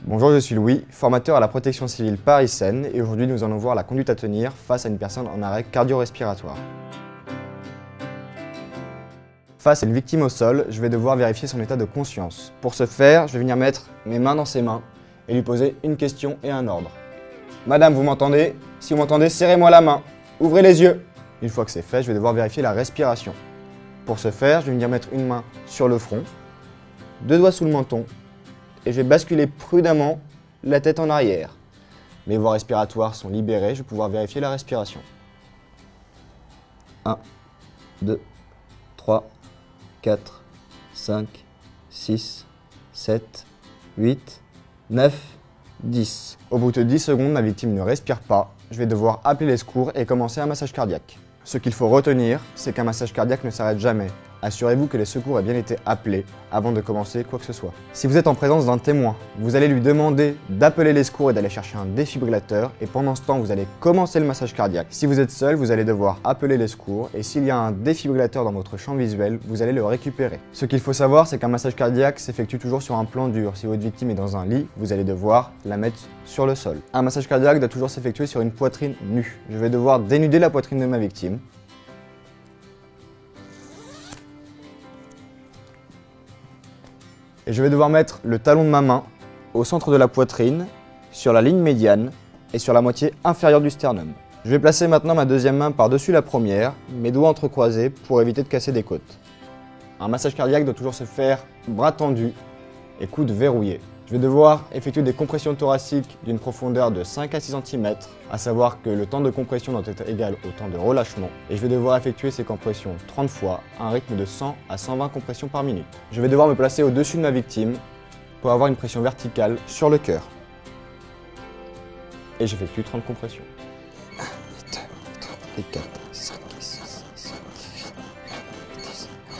Bonjour, je suis Louis, formateur à la protection civile Paris-Seine et aujourd'hui nous allons voir la conduite à tenir face à une personne en arrêt cardio-respiratoire. Face à une victime au sol, je vais devoir vérifier son état de conscience. Pour ce faire, je vais venir mettre mes mains dans ses mains et lui poser une question et un ordre. Madame, vous m'entendez? Si vous m'entendez, serrez-moi la main. Ouvrez les yeux. Une fois que c'est fait, je vais devoir vérifier la respiration. Pour ce faire, je vais venir mettre une main sur le front, deux doigts sous le menton et je vais basculer prudemment la tête en arrière. Mes voies respiratoires sont libérées, je vais pouvoir vérifier la respiration. 1, 2, 3, 4, 5, 6, 7, 8, 9, 10. Au bout de 10 secondes, ma victime ne respire pas. Je vais devoir appeler les secours et commencer un massage cardiaque. Ce qu'il faut retenir, c'est qu'un massage cardiaque ne s'arrête jamais. Assurez-vous que les secours aient bien été appelés avant de commencer quoi que ce soit. Si vous êtes en présence d'un témoin, vous allez lui demander d'appeler les secours et d'aller chercher un défibrillateur et pendant ce temps, vous allez commencer le massage cardiaque. Si vous êtes seul, vous allez devoir appeler les secours et s'il y a un défibrillateur dans votre champ visuel, vous allez le récupérer. Ce qu'il faut savoir, c'est qu'un massage cardiaque s'effectue toujours sur un plan dur. Si votre victime est dans un lit, vous allez devoir la mettre sur le sol. Un massage cardiaque doit toujours s'effectuer sur une poitrine nue. Je vais devoir dénuder la poitrine de ma victime. Et je vais devoir mettre le talon de ma main au centre de la poitrine, sur la ligne médiane et sur la moitié inférieure du sternum. Je vais placer maintenant ma deuxième main par-dessus la première, mes doigts entrecroisés pour éviter de casser des côtes. Un massage cardiaque doit toujours se faire bras tendus et coudes verrouillés. Je vais devoir effectuer des compressions thoraciques d'une profondeur de 5 à 6 cm, à savoir que le temps de compression doit être égal au temps de relâchement. Et je vais devoir effectuer ces compressions 30 fois, à un rythme de 100 à 120 compressions par minute. Je vais devoir me placer au-dessus de ma victime pour avoir une pression verticale sur le cœur. Et j'effectue 30 compressions. 1, 2, 3, 4, 5, 6, 7, 8, 9, 10, 11,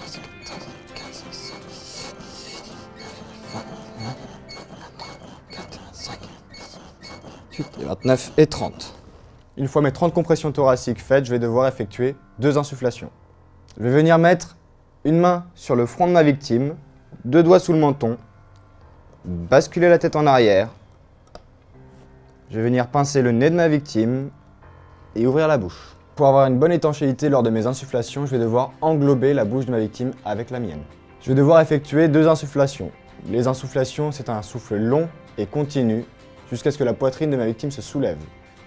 12, 13, 14, 15, 16, 28, 29 et 30. Une fois mes 30 compressions thoraciques faites, je vais devoir effectuer 2 insufflations. Je vais venir mettre une main sur le front de ma victime, 2 doigts sous le menton, basculer la tête en arrière. Je vais venir pincer le nez de ma victime et ouvrir la bouche. Pour avoir une bonne étanchéité lors de mes insufflations, je vais devoir englober la bouche de ma victime avec la mienne. Je vais devoir effectuer 2 insufflations. Les insufflations, c'est un souffle long et continu jusqu'à ce que la poitrine de ma victime se soulève.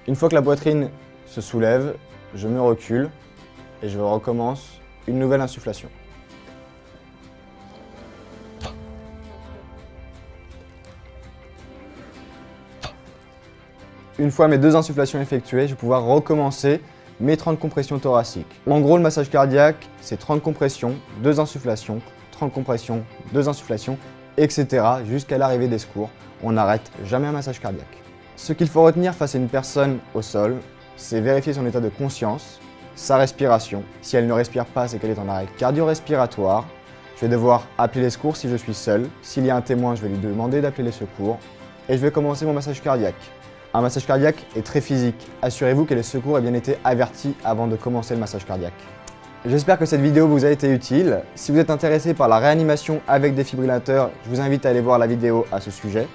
Une fois que la poitrine se soulève, je me recule et je recommence une nouvelle insufflation. Une fois mes 2 insufflations effectuées, je vais pouvoir recommencer mes 30 compressions thoraciques. En gros, le massage cardiaque, c'est 30 compressions, 2 insufflations, 30 compressions, 2 insufflations, etc. jusqu'à l'arrivée des secours. On n'arrête jamais un massage cardiaque. Ce qu'il faut retenir face à une personne au sol, c'est vérifier son état de conscience, sa respiration. Si elle ne respire pas, c'est qu'elle est en arrêt cardio-respiratoire. Je vais devoir appeler les secours si je suis seul. S'il y a un témoin, je vais lui demander d'appeler les secours. Et je vais commencer mon massage cardiaque. Un massage cardiaque est très physique. Assurez-vous que les secours aient bien été avertis avant de commencer le massage cardiaque. J'espère que cette vidéo vous a été utile. Si vous êtes intéressé par la réanimation avec défibrillateur, je vous invite à aller voir la vidéo à ce sujet.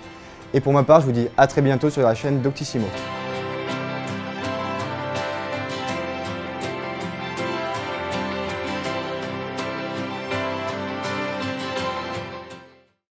Et pour ma part, je vous dis à très bientôt sur la chaîne Doctissimo.